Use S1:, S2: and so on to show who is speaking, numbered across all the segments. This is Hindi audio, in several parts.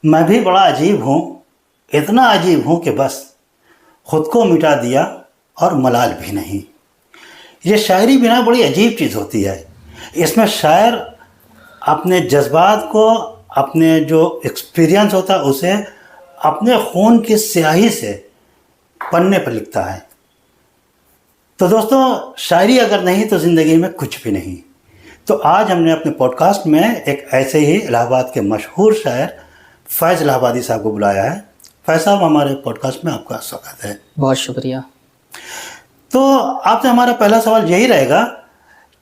S1: मैं भी बड़ा अजीब हूँ, इतना अजीब हूँ कि बस खुद को मिटा दिया और मलाल भी नहीं। ये शायरी बिना बड़ी अजीब चीज़ होती है। इसमें शायर अपने जज्बात को, अपने जो एक्सपीरियंस होता है उसे अपने खून की स्याही से पन्ने पर लिखता है। तो दोस्तों, शायरी अगर नहीं तो ज़िंदगी में कुछ भी नहीं। तो आज हमने अपने पॉडकास्ट में एक ऐसे ही इलाहाबाद के मशहूर शायर फैज़ इलाहाबादी साहब को बुलाया है। फैज़ साहब, हमारे पॉडकास्ट में आपका स्वागत है।
S2: बहुत शुक्रिया।
S1: तो आपसे हमारा पहला सवाल यही रहेगा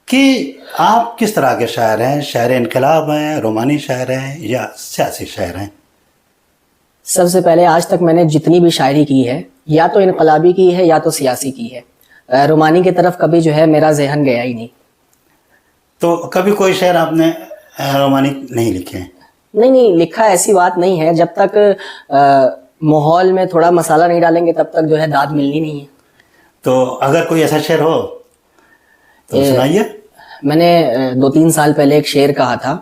S1: कि आप किस तरह के शायर हैं? शायर इनकलाब हैं, रोमानी शायर हैं या सियासी शायर हैं?
S2: सबसे पहले, आज तक मैंने जितनी भी शायरी की है या तो इनकलाबी की है या तो सियासी की है। रोमानी की तरफ कभी जो है मेरा जहन गया ही नहीं।
S1: तो कभी कोई शायर आपने रोमानी नहीं लिखे हैं?
S2: नहीं, लिखा ऐसी बात नहीं है। जब तक माहौल में थोड़ा मसाला नहीं डालेंगे तब तक जो है दाद मिलनी नहीं है।
S1: तो अगर कोई ऐसा शेर हो तो सुनाइए।
S2: मैंने 2-3 साल पहले एक शेर कहा था,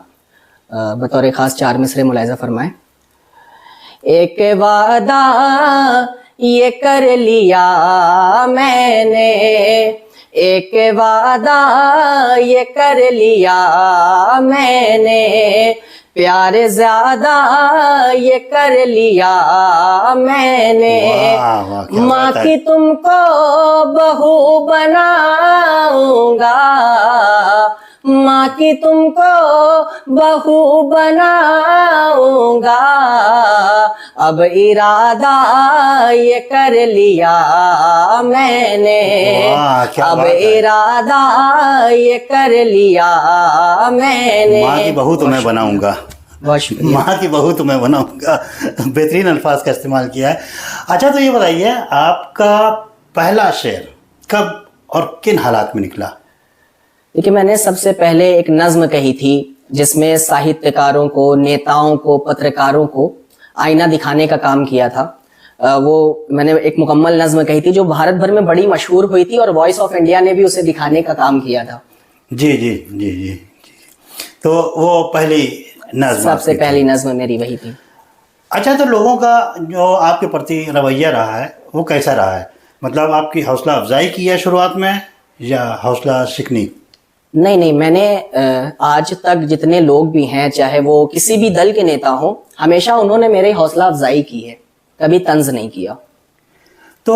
S2: बतौर खास 4 मिसरे मुलाहिजा फरमाए। एक वादा ये कर लिया मैंने, एक वादा ये कर लिया मैंने, प्यार ज्यादा ये कर लिया मैंने। माँ की तुमको बहू बनाऊंगा, माँ की तुमको बहू बनाऊंगा, अब इरादा ये कर लिया मैंने, अब इरादा ये कर लिया मैंने।
S1: माँ की बहू तुम्हें बनाऊंगा, माँ की बहू तुम्हें बनाऊंगा। बेहतरीन अल्फाज का इस्तेमाल किया है। अच्छा, तो ये बताइए, आपका पहला शेर कब और किन हालात में निकला?
S2: देखिए, मैंने सबसे पहले एक नज्म कही थी जिसमें साहित्यकारों को, नेताओं को, पत्रकारों को आईना दिखाने का काम किया था। वो मैंने एक मुकम्मल नज्म कही थी जो भारत भर में बड़ी मशहूर हुई थी और वॉइस ऑफ इंडिया ने भी उसे दिखाने का काम किया था।
S1: जी जी जी जी। तो वो पहली नज्म,
S2: सबसे पहली नज्म मेरी वही थी।
S1: अच्छा, तो लोगों का जो आपके प्रति रवैया रहा है वो कैसा रहा है? मतलब आपकी हौसला अफजाई की है शुरुआत में या हौसला शिकनी?
S2: नहीं, मैंने आज तक जितने लोग भी हैं, चाहे वो किसी भी दल के नेता हो, हमेशा उन्होंने मेरी हौसला अफजाई की है, कभी तंज नहीं किया।
S1: तो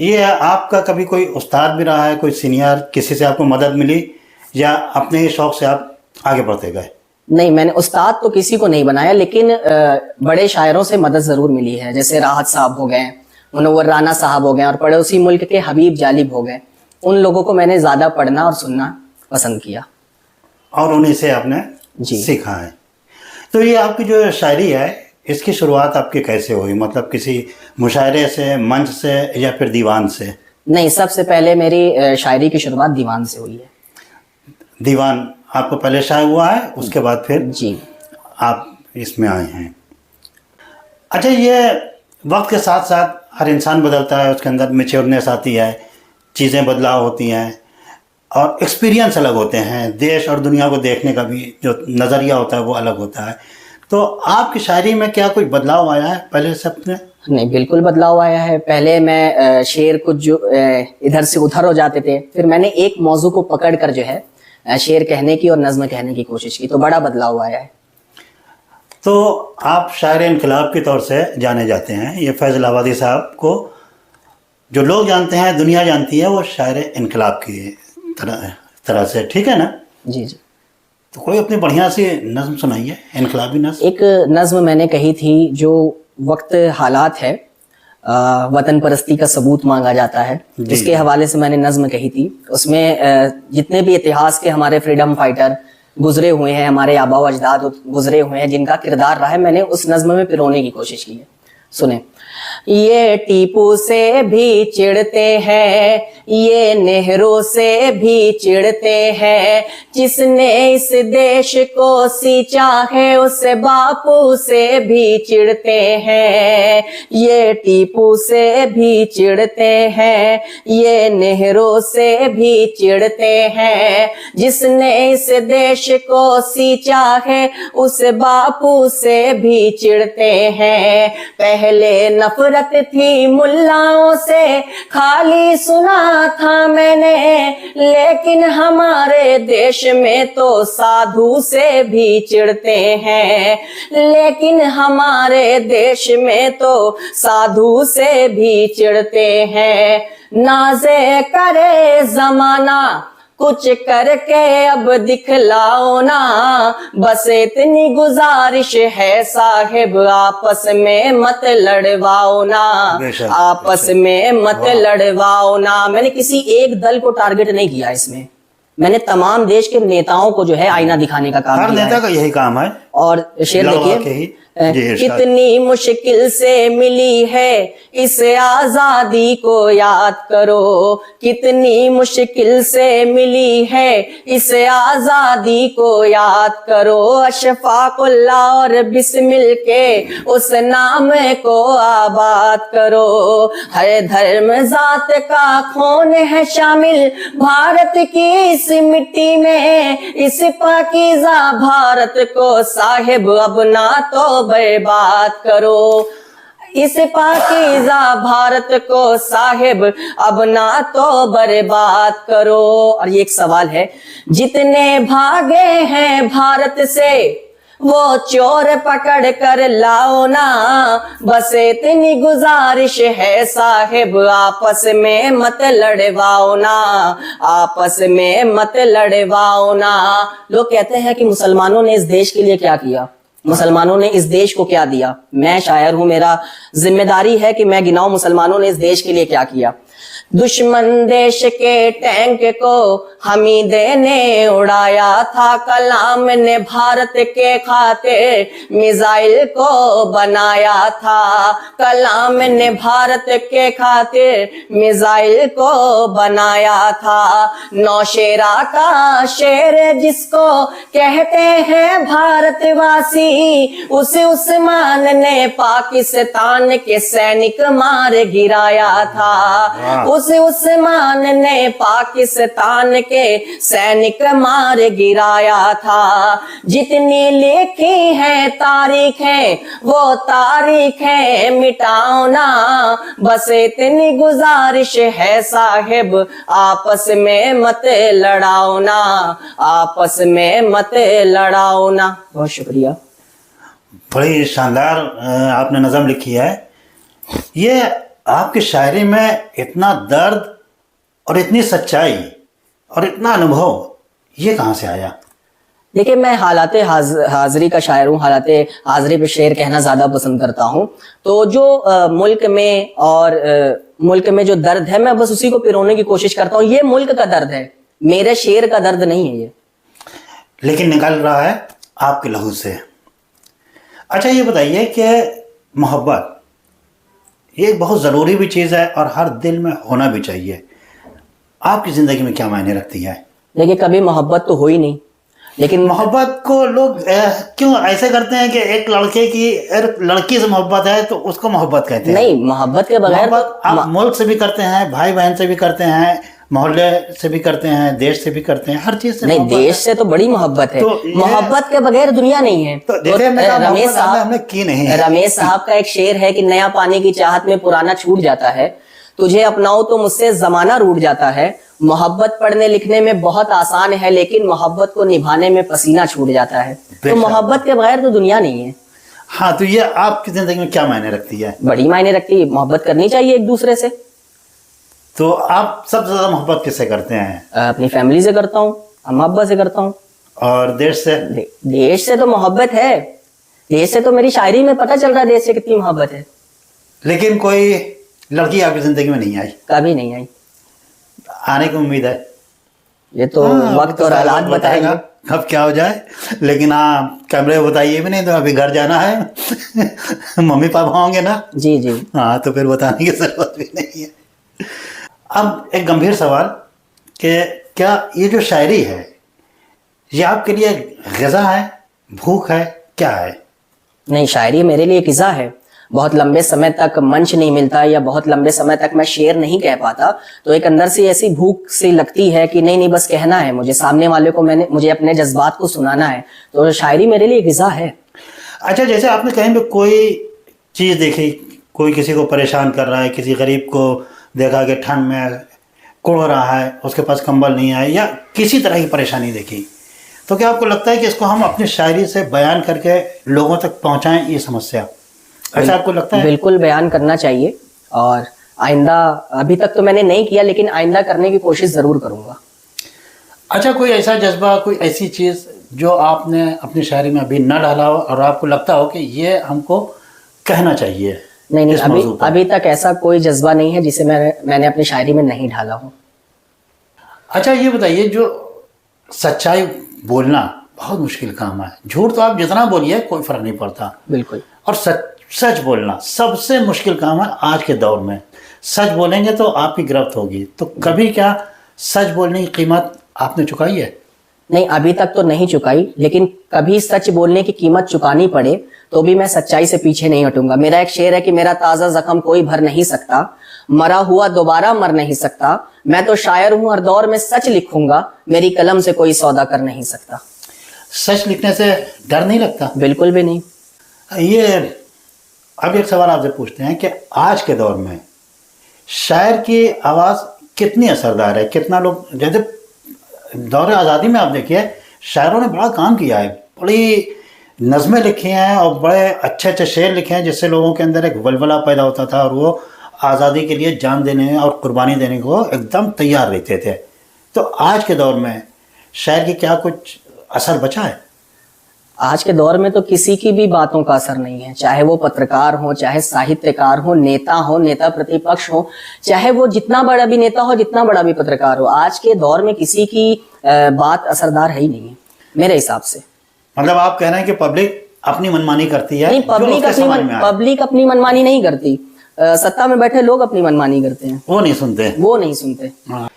S1: ये आपका कभी कोई उस्ताद भी रहा है, कोई सीनियर, किसी से आपको मदद मिली या अपने ही शौक से आप आगे बढ़ते गए?
S2: नहीं, मैंने उस्ताद तो किसी को नहीं बनाया, लेकिन बड़े शायरों से मदद जरूर मिली है। जैसे राहत साहब हो गए, मुनव्वर राना साहब हो गए और पड़ोसी मुल्क के हबीब जालिब हो गए। उन लोगों को मैंने ज्यादा पढ़ना और सुनना पसंद किया
S1: और उन्हीं से आपने सीखा है। तो ये आपकी जो शायरी है, इसकी शुरुआत आपकी कैसे हुई? मतलब किसी मुशायरे से, मंच से या फिर दीवान से?
S2: नहीं, सबसे पहले मेरी शायरी की शुरुआत दीवान से हुई है।
S1: दीवान आपको पहले शायर हुआ है, उसके बाद फिर
S2: जी
S1: आप इसमें आए हैं। अच्छा, ये वक्त के साथ साथ हर इंसान बदलता है, उसके अंदर मैच्योरनेस आती है, चीज़ें बदलाव होती हैं और एक्सपीरियंस अलग होते हैं। देश और दुनिया को देखने का भी जो नज़रिया होता है वो अलग होता है। तो आपकी शायरी में क्या कोई बदलाव आया है पहले से अपने?
S2: नहीं, बिल्कुल बदलाव आया है। पहले मैं शेर कुछ जो इधर से उधर हो जाते थे, फिर मैंने एक मौजू को पकड़ कर जो है शेर कहने की और नज्म कहने की कोशिश की, तो बड़ा बदलाव आया है।
S1: तो आप शायर इनकलाब के तौर से जाने जाते हैं। ये फैज़ इलाहाबादी साहब को जो लोग जानते हैं, दुनिया जानती है, वो शायर इनकलाब की तरह से, ठीक है ना?
S2: जी जी।
S1: तो कोई अपनी बढ़िया सी नज्म सुनाइए, इनकलाबी नज्म।
S2: एक नज्म मैंने कही थी जो वक्त हालात है, वतन परस्ती का सबूत मांगा जाता है, इसके हवाले से मैंने नज्म कही थी। उसमें जितने भी इतिहास के हमारे फ्रीडम फाइटर गुजरे हुए हैं, हमारे आबा व अजदाद गुजरे हुए हैं, जिनका किरदार रहा है, मैंने उस नज्म में पिरोने की कोशिश की है। सुने। ये टीपू से भी चिढ़ते हैं, ये नेहरू से भी चिढ़ते हैं, जिसने इस देश को सींचा है उस बापू से भी चिढ़ते हैं। ये टीपू से भी चिढ़ते हैं, ये नेहरू से भी चिढ़ते हैं, जिसने इस देश को सींचा है उस बापू से भी चिढ़ते हैं। पहले नफरत थी मुल्लाओं से, खाली सुना था मैंने, लेकिन हमारे देश में तो साधु से भी चिढ़ते हैं, लेकिन हमारे देश में तो साधु से भी चिढ़ते हैं। नाज़े करे जमाना कुछ करके अब दिखलाओ ना, बस इतनी गुजारिश है साहिब, आपस में मत लड़वाओ ना, आपस में मत लड़वाओ ना। मैंने किसी एक दल को टारगेट नहीं किया इसमें, मैंने तमाम देश के नेताओं को जो है आईना दिखाने का काम
S1: हर
S2: किया
S1: नेता
S2: है।
S1: का यही काम है।
S2: और शेर देखिए, कितनी मुश्किल से मिली है इस आजादी को याद करो, कितनी मुश्किल से मिली है इस आजादी को याद करो। अशफाकुल्लाह और बिस्मिल के उस नाम को आबाद करो। हर धर्म जात का खून है शामिल भारत की इस मिट्टी में, इस पाकीज़ा भारत को साहिब अब ना तो बर्बाद करो, इस पाकीज़ा भारत को साहिब अब ना तो बर्बाद करो। और ये एक सवाल है, जितने भागे हैं भारत से वो चोर पकड़ कर लाओ ना, बस इतनी गुजारिश है साहिब, आपस में मत लड़वाओ ना, आपस में मत लड़वाओ ना। लोग कहते हैं कि मुसलमानों ने इस देश के लिए क्या किया, मुसलमानों ने इस देश को क्या दिया। मैं शायर हूं, मेरा जिम्मेदारी है कि मैं गिनाऊं मुसलमानों ने इस देश के लिए क्या किया। दुश्मन देश के टैंक को हमीदे ने उड़ाया था, कलाम ने भारत के खातिर मिसाइल को बनाया था, कलाम ने भारत के खातिर मिसाइल को बनाया था। नौशेरा का शेर जिसको कहते हैं भारतवासी, उसे उस्मान ने पाकिस्तान के सैनिक मार गिराया था, उसे उस्मान ने पाकिस्तान के सैनिक मार गिराया था। जितनी लिखी है तारीख है वो तारीख है मिटाओ ना, बस इतनी गुजारिश है साहिब, आपस में मत लड़ाओ ना, आपस में मत लड़ाओ ना। बहुत शुक्रिया।
S1: बड़ी शानदार आपने नज़म लिखी है। ये आपकी शायरी में इतना दर्द और इतनी सच्चाई और इतना अनुभव, ये कहाँ से आया?
S2: देखिए, मैं हालाते हाजरी का शायर हूँ, हालाते हाजरी पे शेर कहना ज़्यादा पसंद करता हूँ। तो जो मुल्क में और मुल्क में जो दर्द है, मैं बस उसी को पिरोने की कोशिश करता हूँ। ये मुल्क का दर्द है, मेरे शेर का दर्द नहीं है ये,
S1: लेकिन निकल रहा है आपके लहू से। अच्छा, ये बताइए कि मोहब्बत ये बहुत ज़रूरी भी चीज़ है और हर दिल में होना भी चाहिए। आपकी ज़िंदगी में क्या मायने रखती है?
S2: देखिए, कभी मोहब्बत तो हो ही नहीं, लेकिन
S1: मोहब्बत को लोग क्यों ऐसे करते हैं कि एक लड़के की लड़की से मोहब्बत है तो उसको मोहब्बत कहते हैं।
S2: नहीं, मोहब्बत के बगैर
S1: मोहब्बत आप मुल्क से भी करते हैं, भाई बहन से भी करते हैं, मोहल्ले से भी करते हैं, देश से भी करते हैं, हर चीज से।
S2: नहीं, देश से तो बड़ी मोहब्बत है,
S1: तो
S2: मोहब्बत के बगैर दुनिया नहीं है।
S1: तो
S2: रमेश साहब
S1: हमने की नहीं है।
S2: रमेश साहब का एक शेर है कि नया पाने की चाहत में पुराना छूट जाता है, तुझे अपनाओ तो मुझसे जमाना रूठ जाता है। मोहब्बत पढ़ने लिखने में बहुत आसान है, लेकिन मोहब्बत को निभाने में पसीना छूट जाता है। तो मोहब्बत के बगैर तो दुनिया नहीं है।
S1: हाँ, तो ये आपकी जिंदगी में क्या मायने रखती है?
S2: बड़ी मायने रखती है। मोहब्बत करनी चाहिए एक दूसरे से।
S1: तो आप सबसे ज्यादा मोहब्बत किससे करते हैं?
S2: अपनी फैमिली से करता हूँ, अम्मा अब्बा से करता हूँ।
S1: और देश से?
S2: देश से तो मोहब्बत है, देश से तो मेरी शायरी में पता चल रहा है देश से कितनी मोहब्बत है।
S1: लेकिन कोई लड़की आपकी जिंदगी में नहीं आई?
S2: कभी नहीं आई।
S1: आने की उम्मीद है?
S2: ये तो वक्त और हालात बताएंगे।
S1: कब क्या हो जाए। लेकिन हाँ, कैमरे में बताइए भी नहीं तो अभी घर जाना है। मम्मी पापा होंगे ना?
S2: जी जी।
S1: हाँ, तो फिर बताने की जरूरत भी नहीं है। अब एक गंभीर सवाल कि क्या ये जो शायरी है ये आपके लिए ग़िज़ा है, भूख है, क्या है?
S2: नहीं, शायरी मेरे लिए ग़िज़ा है। बहुत लंबे समय तक मंच नहीं मिलता या बहुत लंबे समय तक मैं शेर नहीं कह पाता, तो एक अंदर से ऐसी भूख सी लगती है कि नहीं बस कहना है मुझे, सामने वाले को मुझे अपने जज्बात को सुनाना है, तो शायरी मेरे लिए ग़िज़ा है।
S1: अच्छा, जैसे आपने कहीं भी कोई चीज़ देखी, कोई किसी को परेशान कर रहा है, किसी गरीब को देखा कि ठंड में कुड़ रहा है, उसके पास कंबल नहीं है, या किसी तरह की परेशानी देखी, तो क्या आपको लगता है कि इसको हम अपनी शायरी से बयान करके लोगों तक पहुंचाएं ये समस्या? ऐसा आपको लगता है?
S2: बिल्कुल बयान करना चाहिए, और आइंदा, अभी तक तो मैंने नहीं किया लेकिन आइंदा करने की कोशिश ज़रूर करूँगा।
S1: अच्छा, कोई ऐसा जज्बा, कोई ऐसी चीज़ जो आपने अपनी शायरी में अभी न डाला हो और आपको लगता हो कि ये हमको कहना चाहिए?
S2: नहीं, अभी तक ऐसा कोई जज्बा नहीं है जिसे मैंने अपनी शायरी में नहीं ढाला हो।
S1: अच्छा, ये बताइए, जो सच्चाई बोलना बहुत मुश्किल काम है। झूठ तो आप जितना बोलिए कोई फर्क नहीं पड़ता,
S2: बिल्कुल,
S1: और सच बोलना सबसे मुश्किल काम है आज के दौर में। सच बोलेंगे तो आपकी गिरफ्त होगी। तो कभी क्या सच बोलने की कीमत आपने चुकाई है?
S2: नहीं, अभी तक तो नहीं चुकाई, लेकिन कभी सच बोलने की कीमत चुकानी पड़े तो भी मैं सच्चाई से पीछे नहीं हटूंगा। मेरा एक शेर है कि मेरा ताज़ा जख्म कोई भर नहीं सकता, मरा हुआ दोबारा मर नहीं सकता, मैं तो शायर हूं हर दौर में सच लिखूंगा, मेरी कलम से कोई सौदा कर नहीं सकता।
S1: सच लिखने से डर नहीं लगता?
S2: बिल्कुल भी नहीं।
S1: ये अब एक सवाल आपसे पूछते हैं कि आज के दौर में शायर की आवाज़ कितनी असरदार है? कितना लोग, जैसे दौर आज़ादी में आप देखिए शायरों ने बड़ा काम किया है, बड़ी नज़में लिखी हैं और बड़े अच्छे अच्छे शेर लिखे हैं, जिससे लोगों के अंदर एक वलवला पैदा होता था और वो आज़ादी के लिए जान देने और कुर्बानी देने को एकदम तैयार रहते थे। तो आज के दौर में शायर की क्या कुछ असर बचा है?
S2: आज के दौर में तो किसी की भी बातों का असर नहीं है, चाहे वो पत्रकार हो, चाहे साहित्यकार हो, नेता प्रतिपक्ष हो, चाहे वो जितना बड़ा भी नेता हो, जितना बड़ा भी पत्रकार हो, आज के दौर में किसी की बात असरदार है ही नहीं है मेरे हिसाब से।
S1: मतलब आप कह रहे हैं कि पब्लिक अपनी मनमानी करती है?
S2: नहीं, पब्लिक अपनी मनमानी नहीं करती, सत्ता में बैठे लोग अपनी मनमानी करते हैं,
S1: वो नहीं सुनते। हाँ।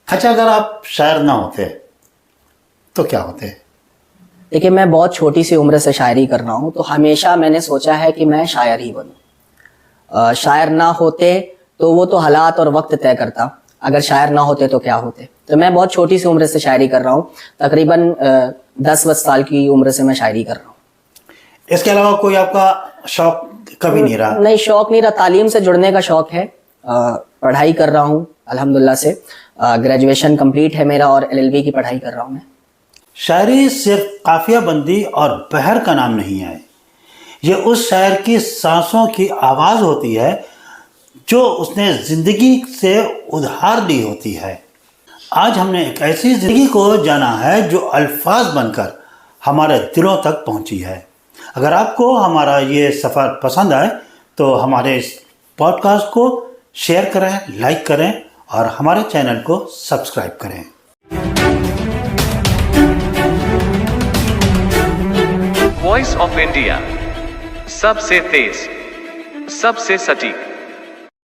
S1: अच्छा, अगर आप शायर ना होते तो क्या होते?
S2: देखिए, मैं बहुत छोटी सी उम्र से शायरी कर रहा हूँ, तो हमेशा मैंने सोचा है कि मैं शायर ही बनूं। शायर ना होते तो वो तो हालात और वक्त तय करता, अगर शायर ना होते तो क्या होते। तो मैं बहुत छोटी सी उम्र से शायरी कर रहा हूँ, तकरीबन 10 साल की उम्र से मैं शायरी कर रहा हूँ।
S1: इसके अलावा कोई आपका शौक कभी नहीं रहा?
S2: नहीं, शौक नहीं रहा, तालीम से जुड़ने का शौक है। पढ़ाई कर रहा हूँ अल्हम्दुलिल्लाह से, ग्रेजुएशन कंप्लीट है मेरा और LLB की पढ़ाई कर रहा हूँ मैं।
S1: शायरी सिर्फ काफिया बंदी और बहर का नाम नहीं है, ये उस शायर की सांसों की आवाज़ होती है जो उसने ज़िंदगी से उधार ली होती है। आज हमने एक ऐसी ज़िंदगी को जाना है जो अल्फाज बनकर हमारे दिलों तक पहुंची है। अगर आपको हमारा ये सफ़र पसंद आए तो हमारे इस पॉडकास्ट को शेयर करें, लाइक करें और हमारे चैनल को सब्सक्राइब करें।
S3: वॉइस ऑफ इंडिया, सबसे तेज, सबसे सटीक।